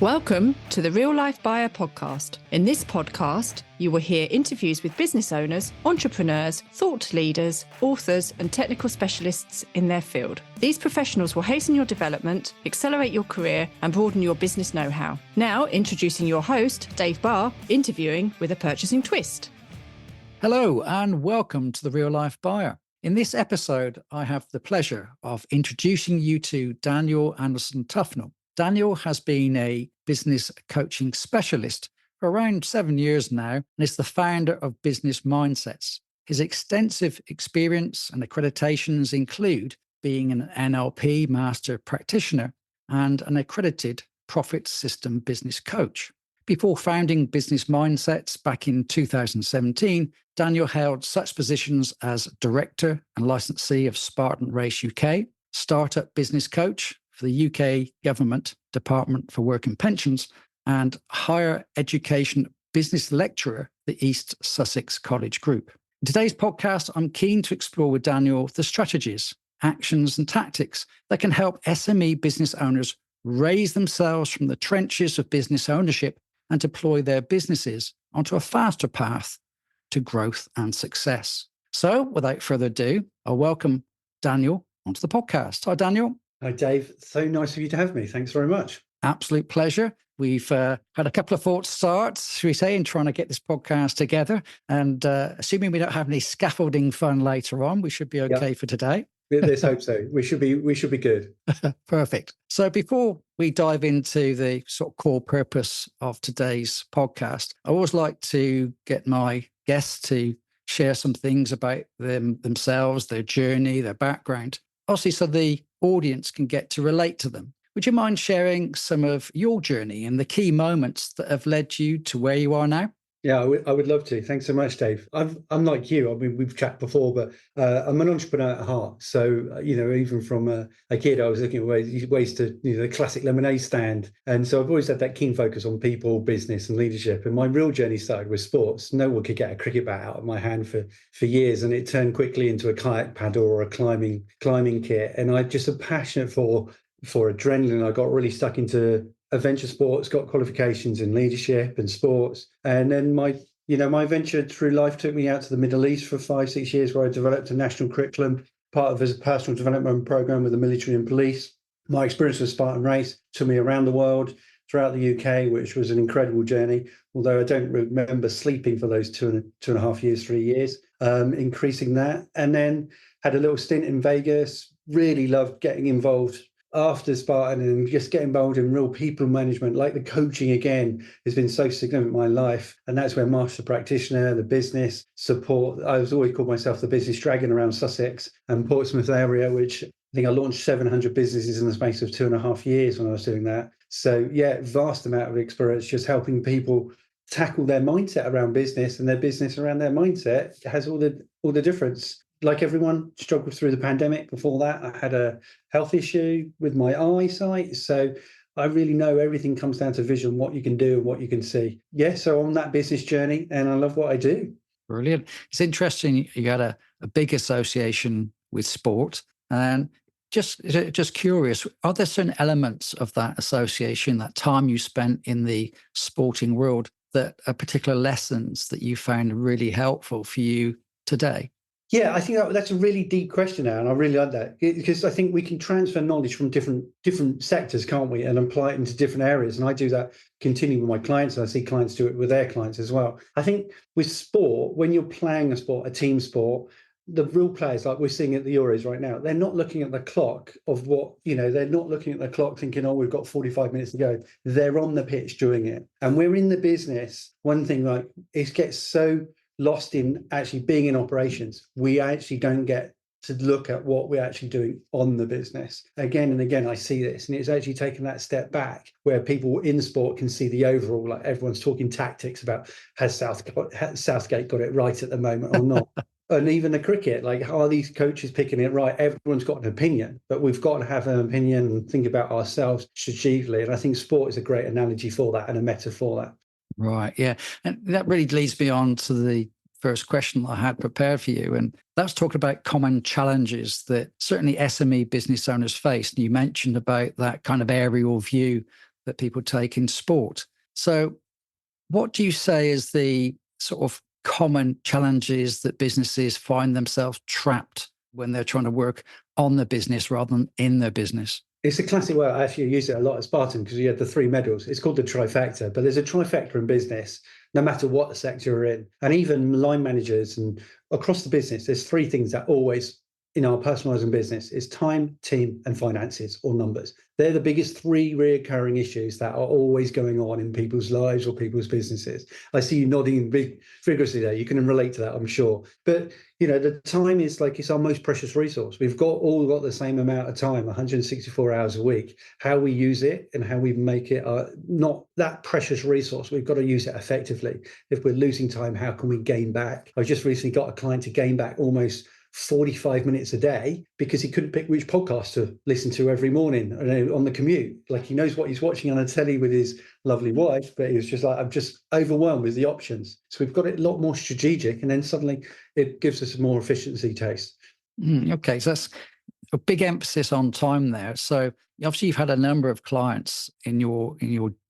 Welcome to the Real Life Buyer podcast. In this podcast, you will hear interviews with business owners, entrepreneurs, thought leaders, authors, and technical specialists in their field. These professionals will hasten your development, accelerate your career, and broaden your business know-how. Now, introducing your host, Dave Barr, interviewing with a purchasing twist. Hello, and welcome to the Real Life Buyer. In this episode, I have the pleasure of introducing you to Daniel Andersen-Tuffnell. Daniel has been a business coaching specialist for around 7 years now and is the founder of Business Mindsets. His extensive experience and accreditations include being an NLP Master Practitioner and an accredited profit system business coach. Before founding Business Mindsets back in 2017, Daniel held such positions as Director and Licensee of Spartan Race UK, Startup Business Coach for the UK Government Department for Work and Pensions, and Higher Education Business Lecturer, the East Sussex College Group. In today's podcast, I'm keen to explore with Daniel the strategies, actions, and tactics that can help SME business owners raise themselves from the trenches of business ownership and deploy their businesses onto a faster path to growth and success. So, without further ado, I'll welcome Daniel onto the podcast. Hi, Daniel. Hi, Dave. So nice of you to have me. Thanks very much. Absolute pleasure. We've had a couple of false starts, should we say, in trying to get this podcast together. And assuming we don't have any scaffolding fun later on, we should be okay for today. Let's hope so. We should be good. Perfect. So before we dive into the sort of core purpose of today's podcast, I always like to get my guests to share some things about themselves, their journey, their background, obviously so the audience can get to relate to them. Would you mind sharing some of your journey and the key moments that have led you to where you are now? Yeah, I would love to. Thanks so much, Dave. I'm like you. I mean, we've chatted before, but I'm an entrepreneur at heart. So, even from a kid, I was looking at ways to, the classic lemonade stand. And so I've always had that keen focus on people, business and leadership. And my real journey started with sports. No one could get a cricket bat out of my hand for years. And it turned quickly into a kayak paddle or a climbing kit. And I just a passionate for adrenaline. I got really stuck into adventure sports, got qualifications in leadership and sports. And then my venture through life took me out to the Middle East for 5-6 years, where I developed a national curriculum, part of a personal development program with the military and police. My experience with Spartan Race took me around the world, throughout the UK, which was an incredible journey. Although I don't remember sleeping for those 2.5 years, 3 years, increasing that. And then had a little stint in Vegas, really loved getting involved after Spartan and just get involved in real people management, like the coaching again, has been so significant in my life. And that's where Master Practitioner, the business support, I was always called myself the business dragon around Sussex and Portsmouth area, which I think I launched 700 businesses in the space of 2.5 years when I was doing that. So yeah, vast amount of experience just helping people tackle their mindset around business, and their business around their mindset has all the difference. Like everyone, struggled through the pandemic. Before that, I had a health issue with my eyesight. So I really know everything comes down to vision, what you can do and what you can see. Yeah, so on that business journey, and I love what I do. Brilliant. It's interesting you had a big association with sport. And just curious, are there certain elements of that association, that time you spent in the sporting world, that are particular lessons that you found really helpful for you today? Yeah, I think that's a really deep question now, and I really like that, because I think we can transfer knowledge from different sectors, can't we, and apply it into different areas. And I do that continually with my clients, and I see clients do it with their clients as well. I think with sport, when you're playing a sport, a team sport, the real players, like we're seeing at the Euros right now, they're not looking at the clock of they're not looking at the clock thinking, oh, we've got 45 minutes to go. They're on the pitch doing it. And we're in the business. One thing, like, it gets so lost in actually being in operations, we actually don't get to look at what we're actually doing on the business. Again and again, I see this, and it's actually taken that step back where people in sport can see the overall, like everyone's talking tactics about has Southgate got it right at the moment or not. And even the cricket, like, are these coaches picking it right? Everyone's got an opinion, but we've got to have an opinion and think about ourselves strategically. And I think sport is a great analogy for that and a metaphor for that. Right, yeah. And that really leads me on to the first question I had prepared for you. And that's talking about common challenges that certainly SME business owners face. And you mentioned about that kind of aerial view that people take in sport. So what do you say is the sort of common challenges that businesses find themselves trapped when they're trying to work on the business rather than in their business? It's a classic word. I actually use it a lot at Spartan because you had the three medals. It's called the trifecta, but there's a trifecta in business, no matter what sector you're in. And even line managers and across the business, there's three things that always in our personalizing business is time, team, and finances or numbers. They're the biggest three recurring issues that are always going on in people's lives or people's businesses. I see you nodding vigorously there. You can relate to that, I'm sure. But the time is like it's our most precious resource. We've all got the same amount of time, 164 hours a week. How we use it and how we make it not that precious resource. We've got to use it effectively. If we're losing time, how can we gain back? I just recently got a client to gain back almost 45 minutes a day because he couldn't pick which podcast to listen to every morning on the commute. Like he knows what he's watching on a telly with his lovely wife, but he was just like, I'm just overwhelmed with the options. So we've got it a lot more strategic, and then suddenly it gives us a more efficiency taste. Okay, so that's a big emphasis on time there. So obviously you've had a number of clients in your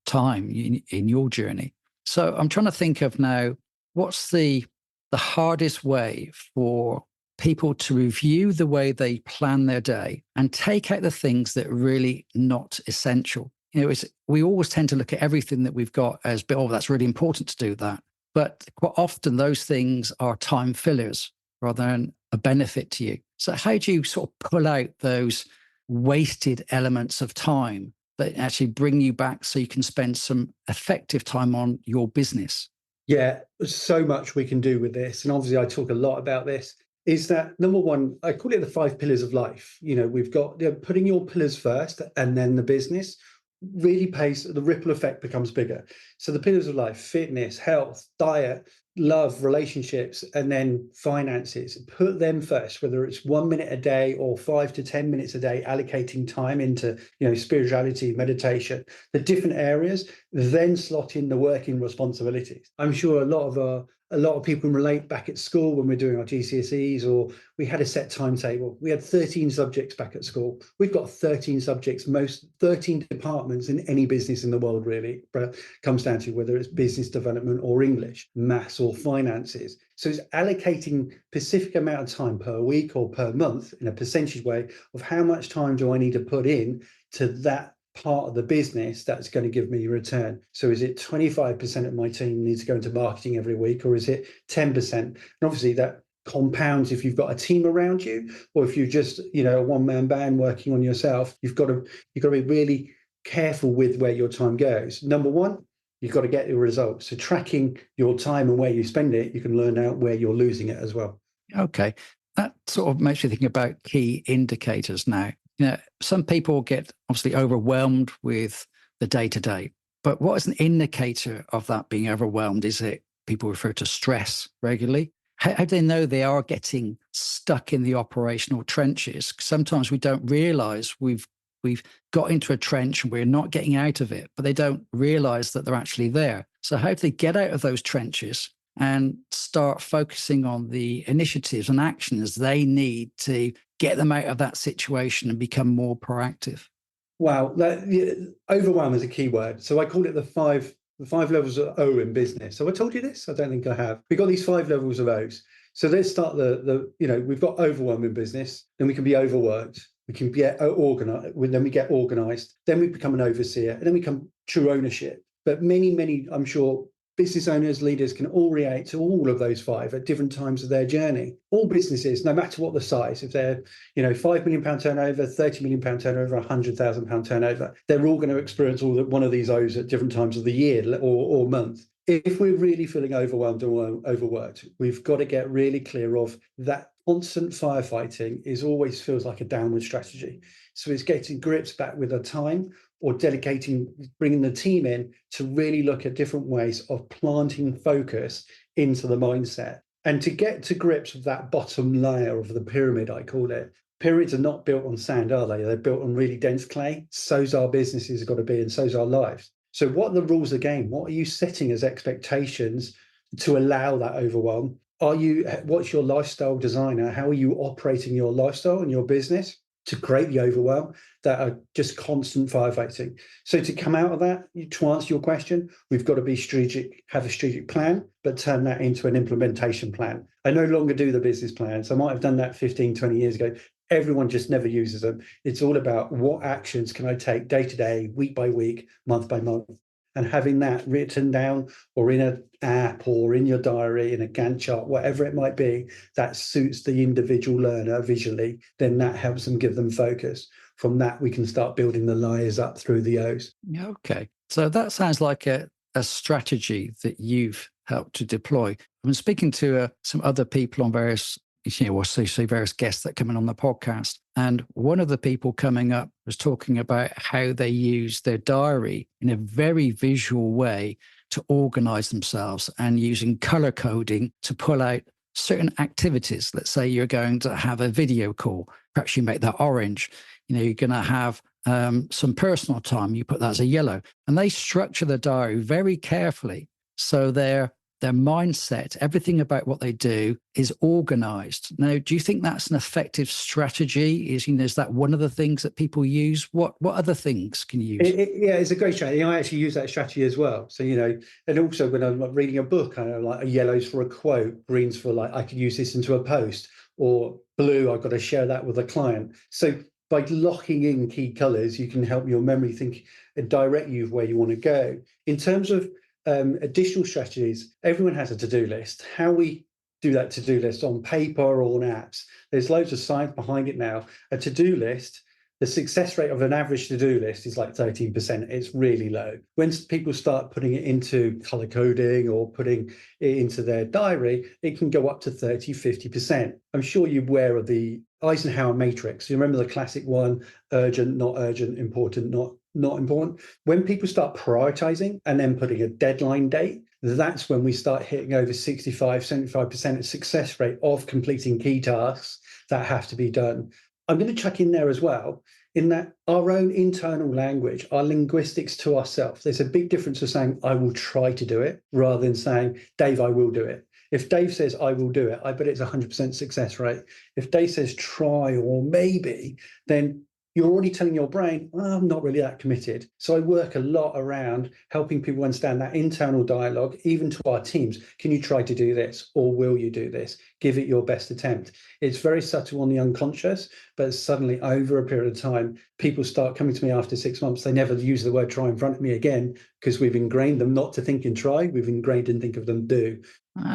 time, in your journey. So I'm trying to think of now, what's the hardest way for people to review the way they plan their day and take out the things that are really not essential. We always tend to look at everything that we've got as, oh, that's really important to do that. But quite often those things are time fillers rather than a benefit to you. So how do you sort of pull out those wasted elements of time that actually bring you back so you can spend some effective time on your business? Yeah, so much we can do with this. And obviously I talk a lot about this. Is that number one, I call it the 5 pillars of life. We've got putting your pillars first and then the business really pays, the ripple effect becomes bigger. So the pillars of life, fitness, health, diet, love, relationships, and then finances, put them first, whether it's 1 minute a day or 5 to 10 minutes a day, allocating time into, spirituality, meditation, the different areas, then slot in the working responsibilities. I'm sure a lot of people can relate back at school when we're doing our GCSEs, or we had a set timetable. We had 13 subjects back at school. We've got 13 subjects, 13 departments in any business in the world, really. But comes down to whether it's business development or English, maths or finances. So it's allocating specific amount of time per week or per month in a percentage way of how much time do I need to put in to that part of the business that's going to give me a return. So is it 25% of my team needs to go into marketing every week, or is it 10%? And obviously that compounds if you've got a team around you, or if you're just, a one-man band working on yourself. You've got to be really careful with where your time goes. Number one, you've got to get your results. So tracking your time and where you spend it, you can learn out where you're losing it as well. Okay. That sort of makes you think about key indicators now. Some people get obviously overwhelmed with the day-to-day, but what is an indicator of that being overwhelmed? Is it people refer to stress regularly? How do they know they are getting stuck in the operational trenches? Sometimes we don't realize we've got into a trench and we're not getting out of it, but they don't realize that they're actually there. So how do they get out of those trenches and start focusing on the initiatives and actions they need to get them out of that situation and become more proactive? Wow, overwhelm is a key word. So I call it the five levels of O in business. So I told you this? I don't think I have. We've got these 5 levels of O's. So let's start we've got overwhelm in business, then we can be overworked, we can get organized, then we get organized, then we become an overseer, and then we become true ownership. But many, I'm sure, business owners, leaders can all relate to all of those 5 at different times of their journey. All businesses, no matter what the size, if they're, £5 million turnover, £30 million turnover, £100,000 turnover, they're all going to experience one of these O's at different times of the year or month. If we're really feeling overwhelmed or overworked, we've got to get really clear of that. Constant firefighting always feels like a downward strategy. So it's getting grips back with our time, or delegating, bringing the team in to really look at different ways of planting focus into the mindset. And to get to grips with that bottom layer of the pyramid, I call it. Pyramids are not built on sand, are they? They're built on really dense clay. So's our businesses have got to be, and so's our lives. So what are the rules of the game? What are you setting as expectations to allow that overwhelm? What's your lifestyle designer? How are you operating your lifestyle and your business? to create the overwhelm that are just constant firefighting. So to come out of that, to answer your question, we've got to be strategic, have a strategic plan, but turn that into an implementation plan. I no longer do the business plans. I might have done that 15, 20 years ago. Everyone just never uses them. It's all about what actions can I take day to day, week by week, month by month. And having that written down or in an app or in your diary, in a Gantt chart, whatever it might be, that suits the individual learner visually, then that helps them, give them focus. From that, we can start building the layers up through the O's. Okay. So that sounds like a strategy that you've helped to deploy. I've been speaking to some other people on various, various guests that come in on the podcast. And one of the people coming up was talking about how they use their diary in a very visual way to organize themselves and using color coding to pull out certain activities. Let's say you're going to have a video call. Perhaps you make that orange. You're going to have some personal time. You put that as a yellow. And they structure the diary very carefully. So their mindset, everything about what they do is organized. Now, do you think that's an effective strategy? Is that one of the things that people use? What other things can you use? Yeah, it's a great strategy. I actually use that strategy as well. So, and also when I'm reading a book, I know like yellow's for a quote, green's for like, I could use this into a post, or blue, I've got to share that with a client. So by locking in key colors, you can help your memory think and direct you where you want to go. In terms of additional strategies, everyone has a to-do list. How we do that to-do list on paper or on apps, there's loads of science behind it now. A to-do list, the success rate of an average to-do list is like 13%. It's really low. When people start putting it into color coding or putting it into their diary, it can go up to 30, 50%. I'm sure you're aware of the Eisenhower matrix. You remember the classic one, urgent, not urgent, important, not important. When people start prioritizing and then putting a deadline date, that's when we start hitting over 65, 75% success rate of completing key tasks that have to be done. I'm going to chuck in there as well, in that our own internal language, our linguistics to ourselves, there's a big difference of saying, I will try to do it, rather than saying, Dave, I will do it. If Dave says, I will do it, I bet it's 100% success rate. If Dave says, try or maybe, then you're already telling your brain, well, I'm not really that committed. So I work a lot around helping people understand that internal dialogue, even to our teams. Can you try to do this? Or will you do this? Give it your best attempt. It's very subtle on the unconscious, but suddenly over a period of time, people start coming to me after 6 months. They never use the word try in front of me again, because we've ingrained them not to think and try. We've ingrained and think of them do.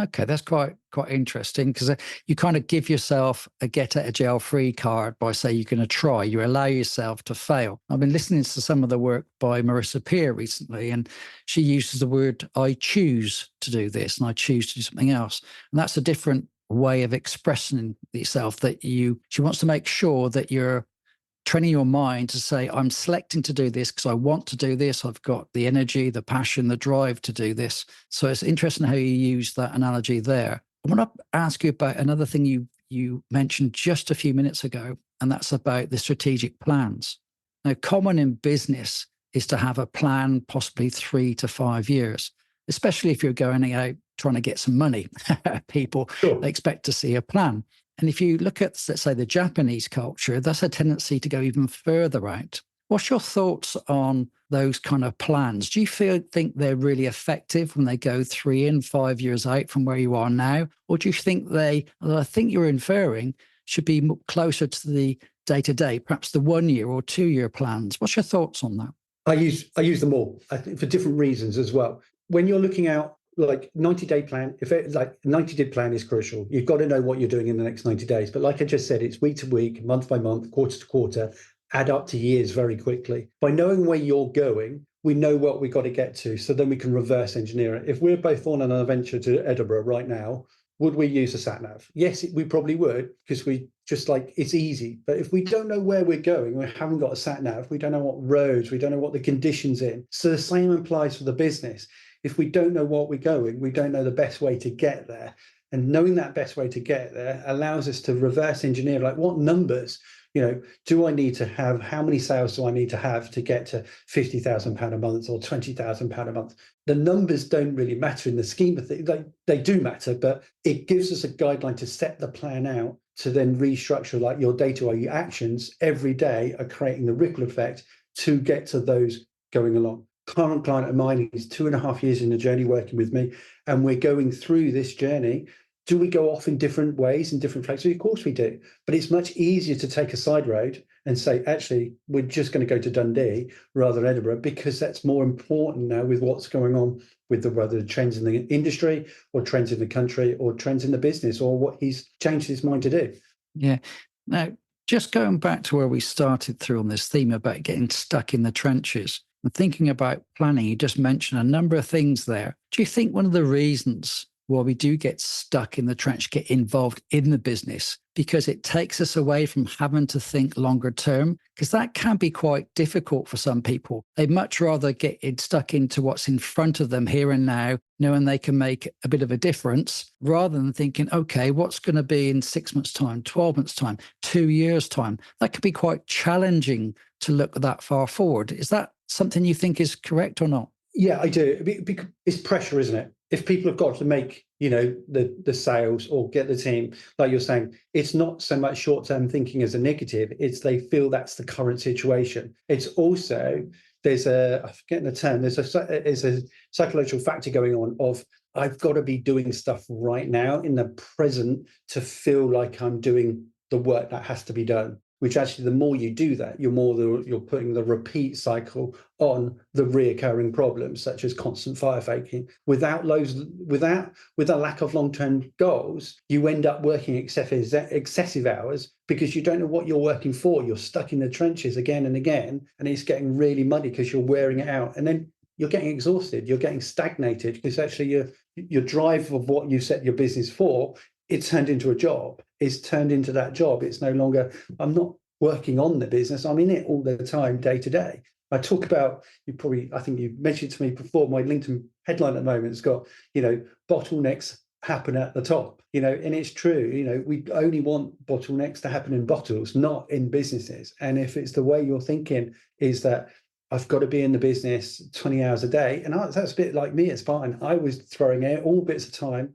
Okay, that's quite interesting, because you kind of give yourself a get out of jail free card by saying you're going to try. You allow yourself to fail. I've been listening to some of the work by Marissa Peer recently, and she uses the word, I choose to do this and I choose to do something else. And that's a different way of expressing yourself, that she wants to make sure that you're training your mind to say, I'm selecting to do this because I want to do this. I've got the energy, the passion, the drive to do this. So it's interesting how you use that analogy there. I want to ask you about another thing you mentioned just a few minutes ago, and that's about the strategic plans. Now, common in business is to have a plan, possibly 3 to 5 years, especially if you're going out trying to get some money. People expect to see a plan. And if you look at, let's say, the Japanese culture, that's a tendency to go even further out. What's your thoughts on those kind of plans? Do you think they're really effective when they go 3 and 5 years out from where you are now? Or do you think I think you're inferring, should be closer to the day-to-day, perhaps the 1 year or 2 year plans? What's your thoughts on that? I use them all, I think, for different reasons as well. When you're looking out, like 90-day plan, if it's like 90-day plan is crucial. You've got to know what you're doing in the next 90 days. But like I just said, it's week to week, month by month, quarter to quarter, add up to years very quickly. By knowing where you're going, we know what we've got to get to. So then we can reverse engineer it. If we're both on an adventure to Edinburgh right now, would we use a sat nav? Yes, we probably would, because we just like, it's easy. But if we don't know where we're going, we haven't got a sat nav, we don't know what roads, we don't know what the conditions in. So the same applies for the business. If we don't know what we're going, we don't know the best way to get there. And knowing that best way to get there allows us to reverse engineer, like what numbers, do I need to have, how many sales do I need to have to get to £50,000 a month or £20,000 a month? The numbers don't really matter in the scheme of things. They do matter, but it gives us a guideline to set the plan out to then restructure like your data or your actions every day are creating the ripple effect to get to those going along. Current client of mine is 2.5 years in the journey working with me, and we're going through this journey. Do we go off in different ways, in different places? Of course we do. But it's much easier to take a side road and say, actually, we're just going to go to Dundee rather than Edinburgh, because that's more important now with what's going on with whether the trends in the industry or trends in the country or trends in the business or what he's changed his mind to do. Yeah. Now, just going back to where we started through on this theme about getting stuck in the trenches and thinking about planning, you just mentioned a number of things there. Do you think one of the reasons why we do get stuck in the trench, get involved in the business, because it takes us away from having to think longer term? Because that can be quite difficult for some people. They'd much rather get stuck into what's in front of them here and now, knowing they can make a bit of a difference, rather than thinking, okay, what's going to be in 6 months' time, 12 months' time, 2 years' time? That can be quite challenging to look that far forward. Is that something you think is correct or not? Yeah, I do. It's pressure, isn't it? If people have got to make, the sales or get the team, like you're saying, it's not so much short-term thinking as a negative. It's they feel that's the current situation. It's also, I'm forgetting the term, there's a psychological factor going on of, I've got to be doing stuff right now in the present to feel like I'm doing the work that has to be done. Which actually, the more you do that, you're putting the repeat cycle on the reoccurring problems, such as constant firefighting. With a lack of long-term goals, you end up working excessive hours because you don't know what you're working for. You're stuck in the trenches again and again, and it's getting really muddy because you're wearing it out. And then you're getting exhausted, you're getting stagnated, because actually your drive of what you set your business for, it's turned into a job. It's turned into that job. It's no longer, I'm not working on the business. I'm in it all the time, day to day. I talk about, I think you mentioned to me before, my LinkedIn headline at the moment has got, bottlenecks happen at the top, and it's true. We only want bottlenecks to happen in bottles, not in businesses. And if it's the way you're thinking is that I've got to be in the business 20 hours a day, and that's a bit like me, it's fine. I was throwing out all bits of time,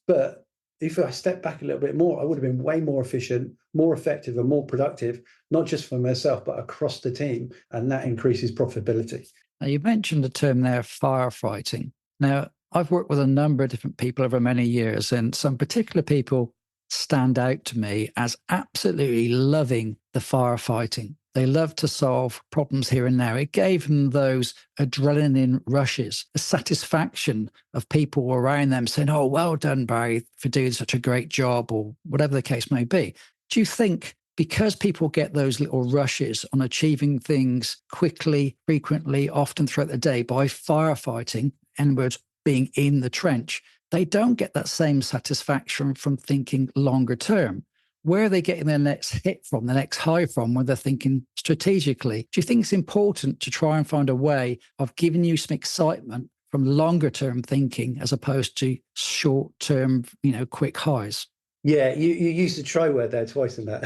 but if I stepped back a little bit more, I would have been way more efficient, more effective, and more productive, not just for myself, but across the team. And that increases profitability. Now, you mentioned the term there, firefighting. Now, I've worked with a number of different people over many years, and some particular people stand out to me as absolutely loving the firefighting. They love to solve problems here and now. It gave them those adrenaline rushes, the satisfaction of people around them saying, oh, well done, Barry, for doing such a great job, or whatever the case may be. Do you think because people get those little rushes on achieving things quickly, frequently, often throughout the day by firefighting, in words, being in the trench, they don't get that same satisfaction from thinking longer term? Where are they getting their next hit from, the next high from, when they're thinking strategically? Do you think it's important to try and find a way of giving you some excitement from longer term thinking as opposed to short term, quick highs? Yeah, you used the try word there twice in that.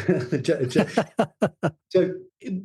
So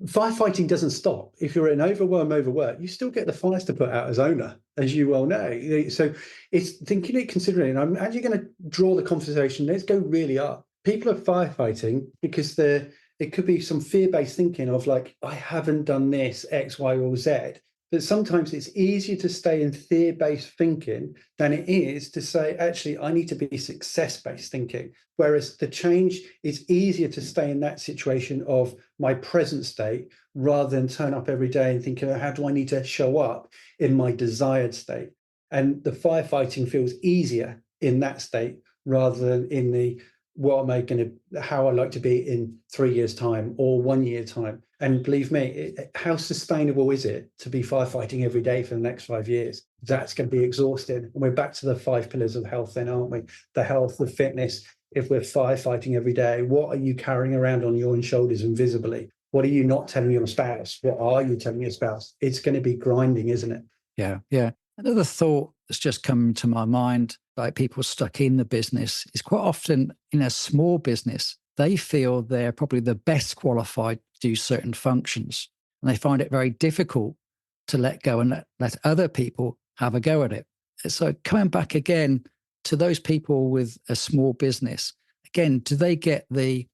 firefighting doesn't stop. If you're in overwork, you still get the fires to put out as owner, as you well know. So it's thinking it, considering, I'm actually going to draw the conversation. Let's go really up. People are firefighting because it could be some fear-based thinking of like, I haven't done this, X, Y, or Z. But sometimes it's easier to stay in fear-based thinking than it is to say, actually, I need to be success-based thinking. Whereas the change is easier to stay in that situation of my present state rather than turn up every day and think, how do I need to show up in my desired state? And the firefighting feels easier in that state rather than in the how I like to be in 3 years' time or 1 year time. And believe me, how sustainable is it to be firefighting every day for the next 5 years? That's going to be exhausting. And we're back to the 5 pillars of health then, aren't we? The health, the fitness. If we're firefighting every day, what are you carrying around on your own shoulders invisibly? What are you not telling your spouse? What are you telling your spouse? It's going to be grinding, isn't it? Yeah. Another thought that's just come to my mind, like people stuck in the business, is quite often in a small business, they feel they're probably the best qualified to do certain functions. And they find it very difficult to let go and let other people have a go at it. So coming back again to those people with a small business, again, do they get the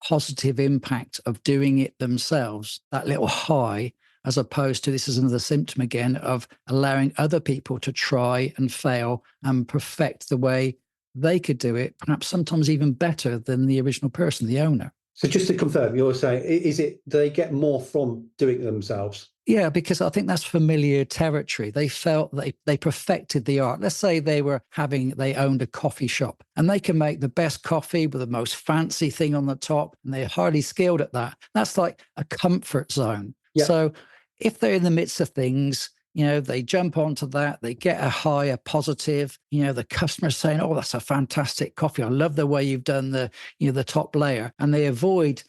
positive impact of doing it themselves, that little high, as opposed to, this is another symptom again, of allowing other people to try and fail and perfect the way they could do it, perhaps sometimes even better than the original person, the owner. So just to confirm, you're saying, do they get more from doing it themselves? Yeah, because I think that's familiar territory. They felt they perfected the art. Let's say they owned a coffee shop and they can make the best coffee with the most fancy thing on the top, and they're highly skilled at that. That's like a comfort zone. Yeah. So if they're in the midst of things, they jump onto that, they get a higher positive, the customer's saying, oh, that's a fantastic coffee. I love the way you've done the top layer. And they avoid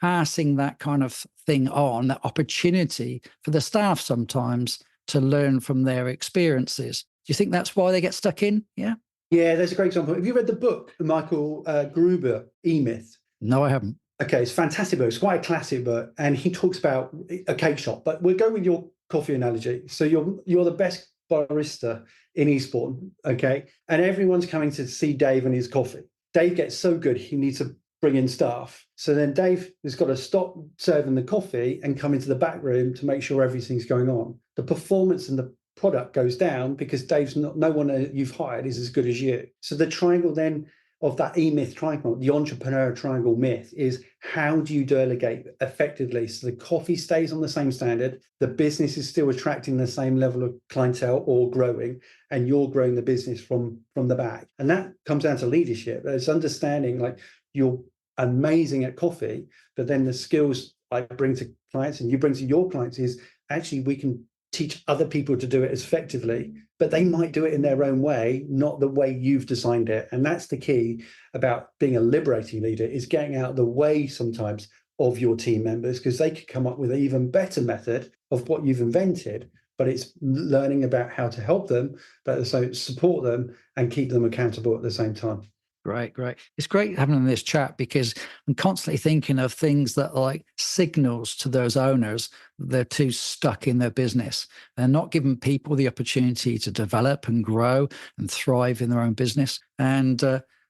passing that kind of thing on, that opportunity for the staff sometimes to learn from their experiences. Do you think that's why they get stuck in? Yeah. Yeah, there's a great example. Have you read the book, Michael Gruber, E-Myth? No, I haven't. Okay, it's a fantastic book. It's quite a classic book. And he talks about a cake shop. But we'll go with your coffee analogy. So you're the best barista in Eastbourne, okay? And everyone's coming to see Dave and his coffee. Dave gets so good, he needs to bring in staff. So then Dave has got to stop serving the coffee and come into the back room to make sure everything's going on. The performance and the product goes down because Dave's no one you've hired is as good as you. So the triangle then of that E-myth triangle, the entrepreneur triangle myth, is how do you delegate effectively so the coffee stays on the same standard, the business is still attracting the same level of clientele or growing, and you're growing the business from the back. And that comes down to leadership. It's understanding like you're amazing at coffee, but then the skills I bring to clients and you bring to your clients is actually we can teach other people to do it as effectively, but they might do it in their own way, not the way you've designed it. And that's the key about being a liberating leader, is getting out of the way sometimes of your team members, because they could come up with an even better method of what you've invented, but it's learning about how to help them, but also support them and keep them accountable at the same time. Great. It's great having this chat because I'm constantly thinking of things that are like signals to those owners that they're too stuck in their business. They're not giving people the opportunity to develop and grow and thrive in their own business. And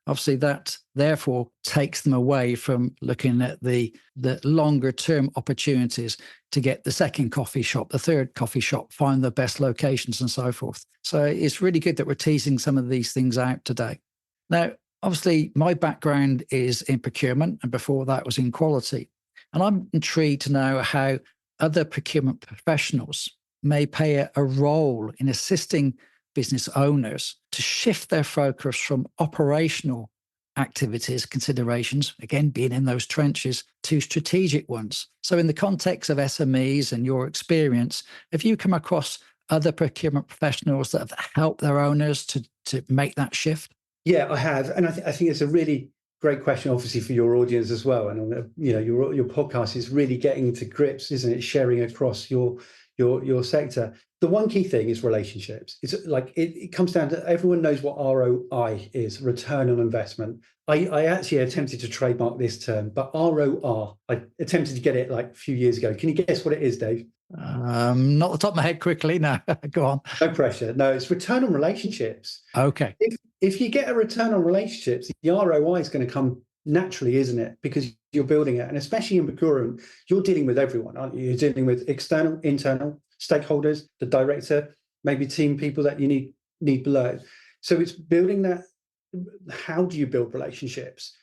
obviously that therefore takes them away from looking at the longer term opportunities to get the second coffee shop, the third coffee shop, find the best locations and so forth. So it's really good that we're teasing some of these things out today. Now, obviously, my background is in procurement, and before that was in quality. And I'm intrigued to know how other procurement professionals may play a role in assisting business owners to shift their focus from operational activities, considerations, again, being in those trenches, to strategic ones. So in the context of SMEs and your experience, have you come across other procurement professionals that have helped their owners to make that shift? Yeah, I have, and I think it's a really great question, obviously, for your audience as well. And your podcast is really getting to grips, isn't it? Sharing across your sector. The one key thing is relationships. It's like it comes down to, everyone knows what ROI is, return on investment. I actually attempted to trademark this term, but ROR, I attempted to get it like a few years ago. Can you guess what it is, Dave? Not the top of my head quickly. No, go on. No pressure. No, it's return on relationships. Okay. If you get a return on relationships, the ROI is going to come naturally, isn't it? Because you're building it. And especially in procurement, you're dealing with everyone, aren't you? You're dealing with external, internal stakeholders, the director, maybe team people that you need below. So it's building that. How do you build relationships?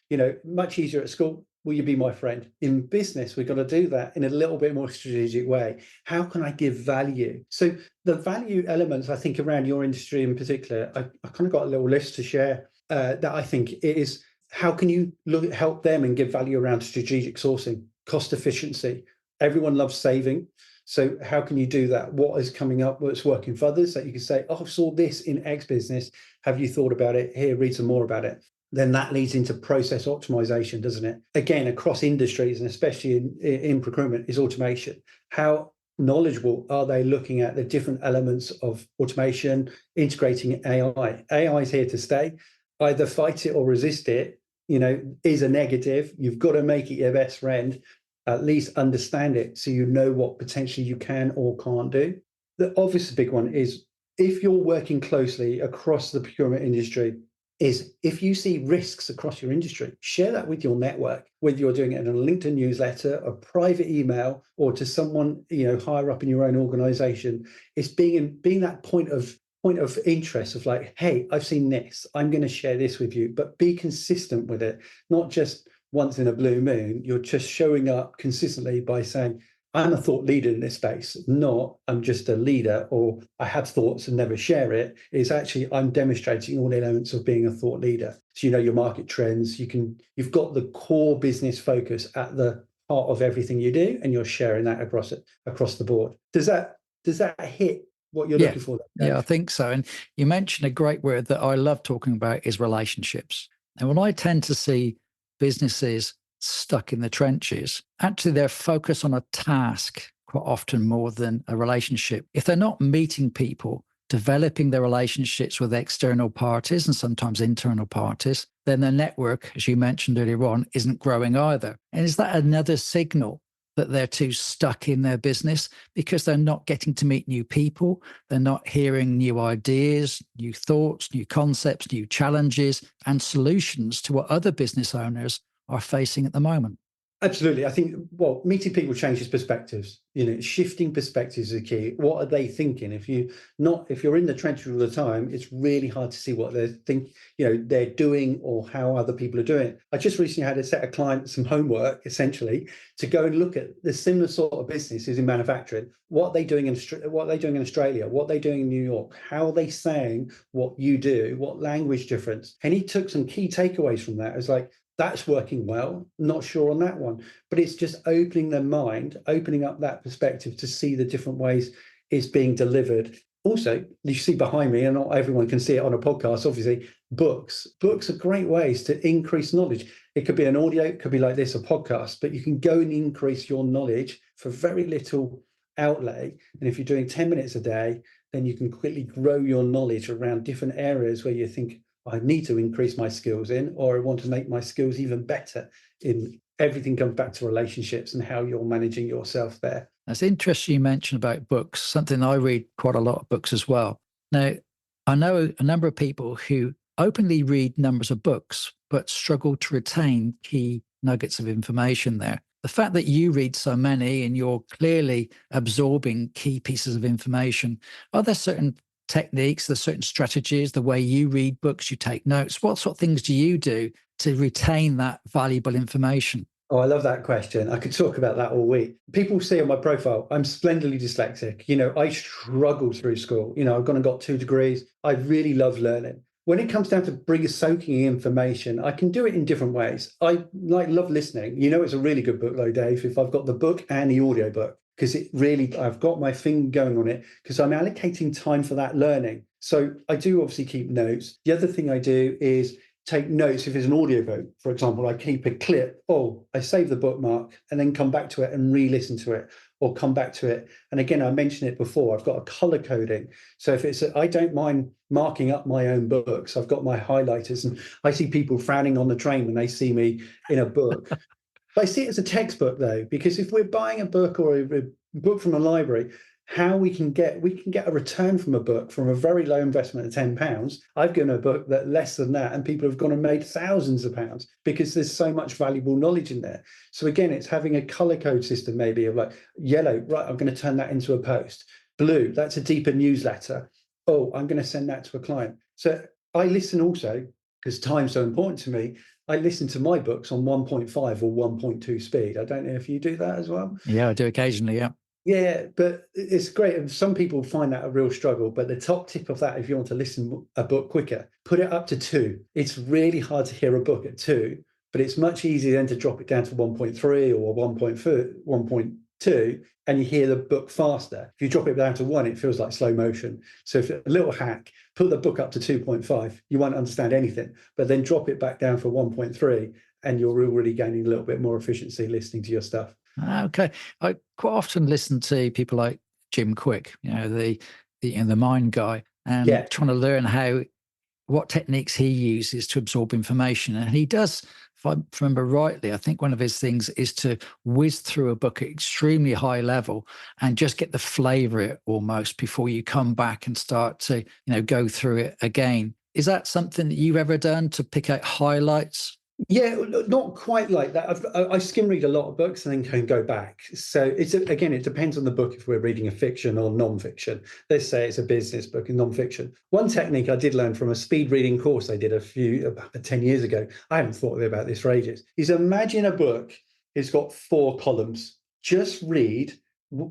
Much easier at school. Will you be my friend? In business, we've got to do that in a little bit more strategic way. How can I give value? So the value elements, I think, around your industry in particular, I kind of got a little list to share that I think is, how can you help them and give value around strategic sourcing, cost efficiency? Everyone loves saving. So how can you do that? What is coming up, what's working for others, that you can say, oh, I saw this in X business. Have you thought about it? Here, read some more about it. Then that leads into process optimization, doesn't it? Again, across industries, and especially in procurement, is automation. How knowledgeable are they looking at the different elements of automation, integrating AI? AI is here to stay. Either fight it or resist it, is a negative. You've got to make it your best friend. At least understand it so you know what potentially you can or can't do. The obvious big one is, if you're working closely across the procurement industry, is if you see risks across your industry, share that with your network, whether you're doing it in a LinkedIn newsletter, a private email, or to someone, higher up in your own organization. It's being that point of interest of like, hey, I've seen this, I'm going to share this with you, but be consistent with it, not just once in a blue moon. You're just showing up consistently by saying, I'm a thought leader in this space, not I'm just a leader, or I have thoughts and never share it. It's actually I'm demonstrating all the elements of being a thought leader. So you know your market trends, you've got the core business focus at the heart of everything you do, and you're sharing that across the board. Does that hit what you're looking for there, Dave? Yeah, I think so. And you mentioned a great word that I love talking about is relationships. And when I tend to see businesses stuck in the trenches, actually they're focused on a task quite often more than a relationship. If they're not meeting people, developing their relationships with external parties and sometimes internal parties, then their network, as you mentioned earlier on, isn't growing either. And is that another signal that they're too stuck in their business because they're not getting to meet new people? They're not hearing new ideas, new thoughts, new concepts, new challenges, and solutions to what other business owners are facing at the moment. Absolutely. I think, meeting people changes perspectives. Shifting perspectives is the key. What are they thinking? If you're in the trenches all the time, it's really hard to see what they're doing or how other people are doing it. I just recently had a set of clients some homework, essentially, to go and look at the similar sort of businesses in manufacturing. What are they doing in Australia? What are they doing in New York? How are they saying what you do? What language difference? And he took some key takeaways from that. It was like, that's working well, not sure on that one. But it's just opening their mind, opening up that perspective to see the different ways it's being delivered. Also, you see behind me, and not everyone can see it on a podcast, obviously, books. Books are great ways to increase knowledge. It could be an audio, it could be like this, a podcast, but you can go and increase your knowledge for very little outlay. And if you're doing 10 minutes a day, then you can quickly grow your knowledge around different areas where you think, I need to increase my skills in, or I want to make my skills even better in. Everything comes back to relationships and how you're managing yourself there. That's interesting you mentioned about books, something I read quite a lot of books as well. Now, I know a number of people who openly read numbers of books, but struggle to retain key nuggets of information there. The fact that you read so many and you're clearly absorbing key pieces of information, are there certain techniques, there's certain strategies, the way you read books, you take notes? What sort of things do you do to retain that valuable information? Oh, I love that question. I could talk about that all week. People see on my profile, I'm splendidly dyslexic. I struggled through school. I've gone and got 2 degrees. I really love learning. When it comes down to soaking in information, I can do it in different ways. I love listening. It's a really good book though, Dave, if I've got the book and the audio book, because I've got my thing going on it because I'm allocating time for that learning. So I do obviously keep notes. The other thing I do is take notes. If it's an audiobook, for example, I keep a clip. I save the bookmark and then come back to it and re-listen to it, or come back to it. And again, I mentioned it before, I've got a color coding. So I don't mind marking up my own books. I've got my highlighters, and I see people frowning on the train when they see me in a book. But I see it as a textbook though, because if we're buying a book or a book from a library, how we can get a return from a book from a very low investment of £10. I've given a book that less than that, and people have gone and made thousands of pounds because there's so much valuable knowledge in there. So again, it's having a color code system, maybe of like yellow, right, I'm going to turn that into a post. Blue, that's a deeper newsletter. I'm going to send that to a client. So I listen also, because time's so important to me, I listen to my books on 1.5 or 1.2 speed. I don't know if you do that as well. Yeah, I do occasionally, yeah. Yeah, but it's great. And some people find that a real struggle. But the top tip of that, if you want to listen a book quicker, put it up to 2. It's really hard to hear a book at 2, but it's much easier then to drop it down to 1.3 or 1.2, and you hear the book faster. If you drop it down to 1, it feels like slow motion. So if a little hack, put the book up to 2.5, you won't understand anything, but then drop it back down for 1.3, and you're already gaining a little bit more efficiency listening to your stuff. Okay. I quite often listen to people like Jim Quick, the mind guy, and trying to learn what techniques he uses to absorb information. And he does, if I remember rightly, I think one of his things is to whiz through a book at extremely high level and just get the flavor of it almost before you come back and start to, go through it again. Is that something that you've ever done to pick out highlights? Yeah, not quite like that. I skim read a lot of books and then can go back. So again, it depends on the book if we're reading a fiction or non-fiction. Let's say it's a business book in non-fiction. One technique I did learn from a speed reading course I did about 10 years ago, I haven't thought about this for ages, is imagine a book. It's got 4 columns. Just read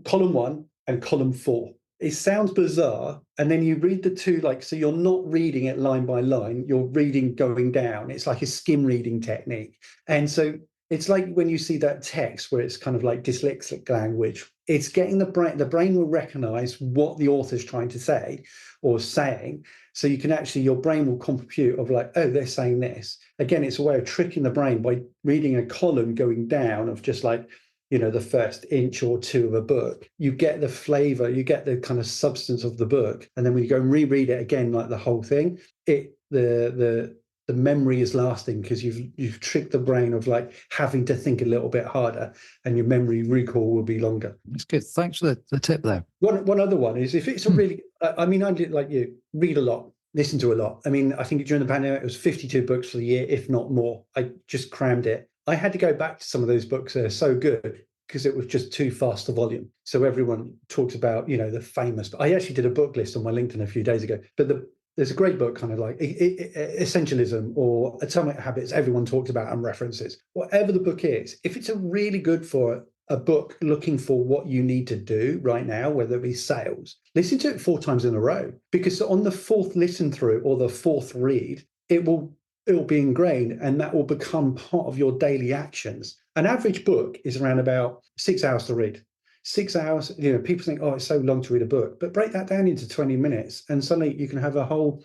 column 1 and column 4. It sounds bizarre. And then you read the 2, so you're not reading it line by line, you're reading going down. It's like a skim reading technique. And so it's like when you see that text where it's kind of like dyslexic language, it's getting the brain will recognize what the author's trying to say or saying. So you can actually, your brain will compute of like, oh, they're saying this. Again, it's a way of tricking the brain by reading a column going down of just like, the first inch or 2 of a book. You get the flavor, you get the kind of substance of the book. And then when you go and reread it again, like the whole thing, the memory is lasting because you've tricked the brain of like having to think a little bit harder, and your memory recall will be longer. That's good. Thanks for the tip there. One other one is if it's a really, I did like you, read a lot, listen to a lot. I think during the pandemic, it was 52 books for the year, if not more. I just crammed it. I had to go back to some of those books that are so good because it was just too fast a volume. So everyone talks about, the famous. I actually did a book list on my LinkedIn a few days ago, but there's a great book kind of like Essentialism or Atomic Habits. Everyone talks about and references. Whatever the book is, if it's a really good for a book looking for what you need to do right now, whether it be sales, listen to it 4 times in a row, because on the 4th listen through or the 4th read, it will be ingrained, and that will become part of your daily actions. An average book is around about 6 hours to read. 6 hours, people think, oh, it's so long to read a book, but break that down into 20 minutes and suddenly you can have a whole,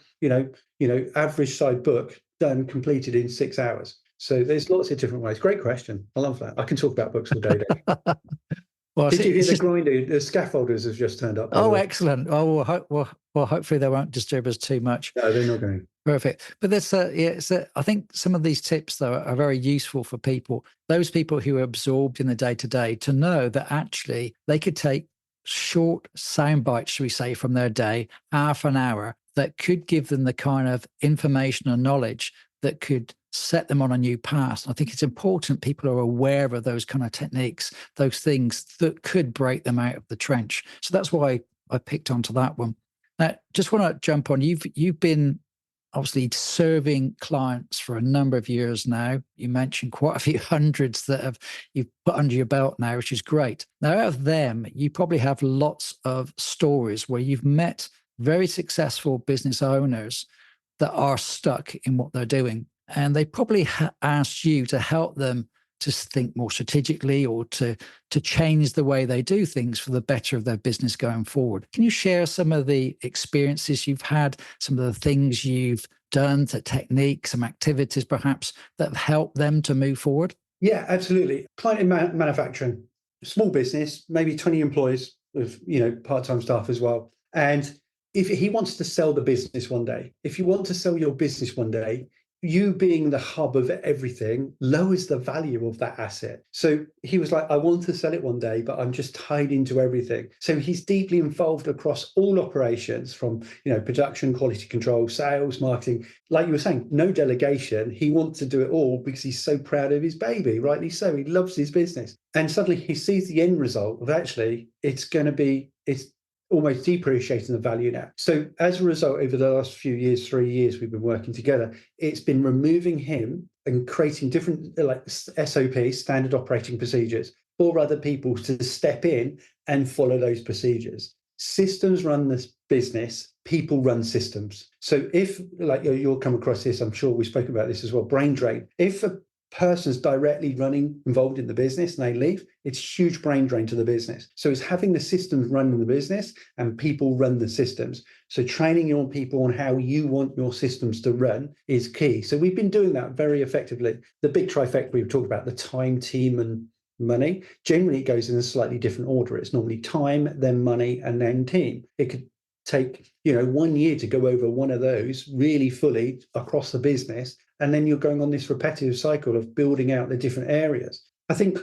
average side book done, completed in 6 hours. So there's lots of different ways. Great question. I love that. I can talk about books all day. Well, did you hear the grinder? The scaffolders have just turned up. Oh, excellent. Oh, well, hopefully they won't disturb us too much. No, they're not going. Perfect. But I think some of these tips, though, are very useful for people, those people who are absorbed in the day-to-day, to know that actually they could take short sound bites, shall we say, from their day, half an hour, that could give them the kind of information and knowledge that could set them on a new path. I think it's important people are aware of those kind of techniques, those things that could break them out of the trench. So that's why I picked onto that one. Now, just want to jump on. You've been obviously serving clients for a number of years now. You mentioned quite a few hundreds that you've put under your belt now, which is great. Now, out of them, you probably have lots of stories where you've met very successful business owners that are stuck in what they're doing. And they probably asked you to help them to think more strategically or to change the way they do things for the better of their business going forward. Can you share some of the experiences you've had, some of the things you've done, the techniques, some activities perhaps that have helped them to move forward? Yeah, absolutely. Client in manufacturing, small business, maybe 20 employees with, part-time staff as well. And if he wants to sell the business one day, if you want to sell your business one day, you being the hub of everything lowers the value of that asset. So he was like, I want to sell it one day, but I'm just tied into everything. So he's deeply involved across all operations from, production, quality control, sales, marketing. Like you were saying, no delegation. He wants to do it all because he's so proud of his baby, rightly so. He loves his business. And suddenly he sees the end result of actually it's almost depreciating the value now. So as a result, over the last few years, 3 years, we've been working together. It's been removing him and creating different SOPs, standard operating procedures, for other people to step in and follow those procedures. Systems run this business, people run systems. So if, you'll come across this, I'm sure we spoke about this as well, brain drain. If a person's directly involved in the business and they leave, it's huge brain drain to the business. So it's having the systems run the business and people run the systems. So training your people on how you want your systems to run is key. So we've been doing that very effectively. The big trifecta we've talked about, the time, team, and money, generally it goes in a slightly different order. It's normally time, then money, and then team. It could take 1 year to go over one of those really fully across the business, and then you're going on this repetitive cycle of building out the different areas. I think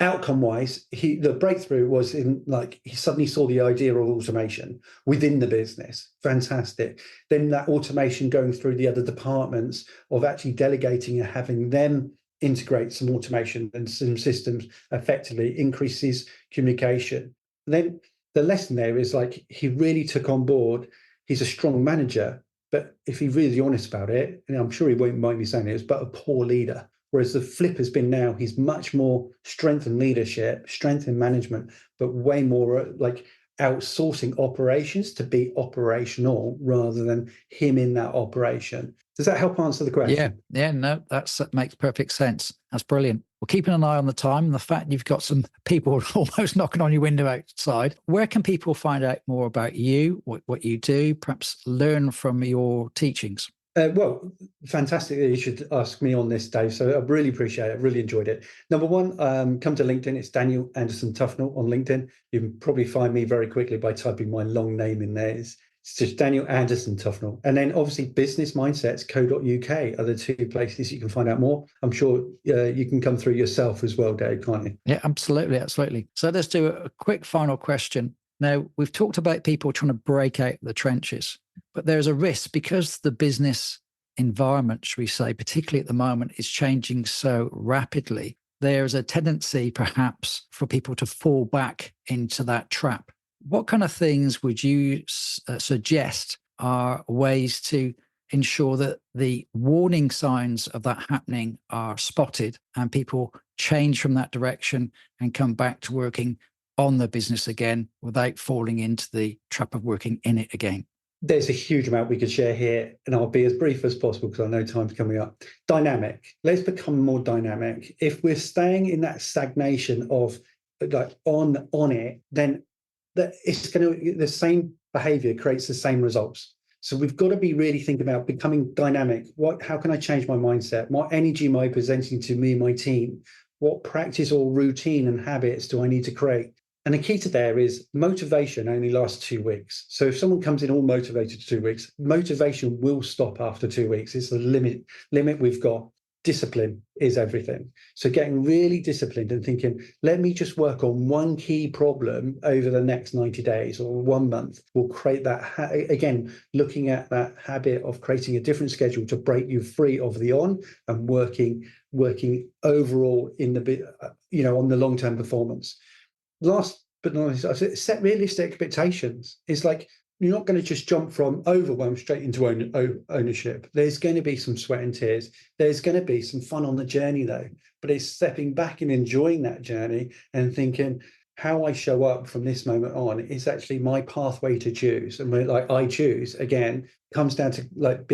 outcome-wise, the breakthrough was in like he suddenly saw the idea of automation within the business. Fantastic. Then that automation going through the other departments of actually delegating and having them integrate some automation and some systems effectively increases communication. And then the lesson there is like he really took on board. He's a strong manager, but if he's really honest about it, and I'm sure he won't mind me saying it, but a poor leader. Whereas the flip has been now, he's much more strength in leadership, strength in management, but way more like outsourcing operations to be operational rather than him in that operation. Does that help answer the question? Yeah, no, that makes perfect sense. That's brilliant. Well, keeping an eye on the time and the fact you've got some people almost knocking on your window outside, where can people find out more about you, what you do, perhaps learn from your teachings? Well, fantastic that you should ask me on this, Dave. So I really appreciate it. I really enjoyed it. Number one, come to LinkedIn. It's Daniel Andersen-Tuffnell on LinkedIn. You can probably find me very quickly by typing my long name in there. It's just Daniel Andersen-Tuffnell. And then obviously businessmindsets.co.uk are the two places you can find out more. I'm sure you can come through yourself as well, Dave, can't you? Yeah, absolutely. Absolutely. So let's do a quick final question. Now, we've talked about people trying to break out the trenches, but there's a risk because the business environment, should we say, particularly at the moment, is changing so rapidly. There's a tendency perhaps for people to fall back into that trap. What kind of things would you suggest are ways to ensure that the warning signs of that happening are spotted and people change from that direction and come back to working on the business again without falling into the trap of working in it again? There's a huge amount we could share here, and I'll be as brief as possible because I know time's coming up. Dynamic. Let's become more dynamic. If we're staying in that stagnation of like on it, then it's going to, the same behavior creates the same results. So we've got to be really thinking about becoming dynamic. How can I change my mindset? What energy am I presenting to me and my team? What practice or routine and habits do I need to create? And the key to there is motivation only lasts 2 weeks. So if someone comes in all motivated to 2 weeks, motivation will stop after 2 weeks. It's the limit we've got. Discipline is everything. So getting really disciplined and thinking, let me just work on one key problem over the next 90 days or 1 month will create that, again, looking at that habit of creating a different schedule to break you free of the on and working overall in the, on the long-term performance. Last but not least, set realistic expectations. It's like you're not going to just jump from overwhelm straight into ownership. There's going to be some sweat and tears. There's going to be some fun on the journey, though. But it's stepping back and enjoying that journey and thinking how I show up from this moment on is actually my pathway to choose. And like I choose, again, comes down to like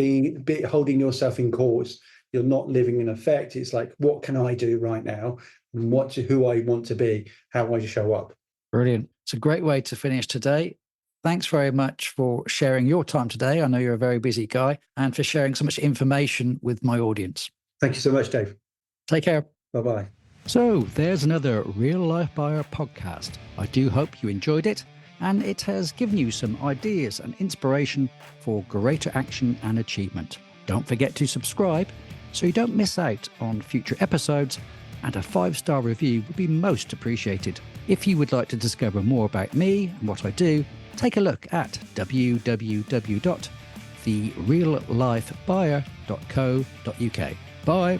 holding yourself in cause. You're not living in effect. It's like, what can I do right now? And who I want to be, how I show up. Brilliant. It's a great way to finish today. Thanks very much for sharing your time today. I know you're a very busy guy, and for sharing so much information with my audience. Thank you so much, Dave. Take care. Bye-bye. So there's another Real Life Buyer podcast. I do hope you enjoyed it, and it has given you some ideas and inspiration for greater action and achievement. Don't forget to subscribe so you don't miss out on future episodes, and a 5-star review would be most appreciated. If you would like to discover more about me and what I do, take a look at www.thereallifebuyer.co.uk. Bye.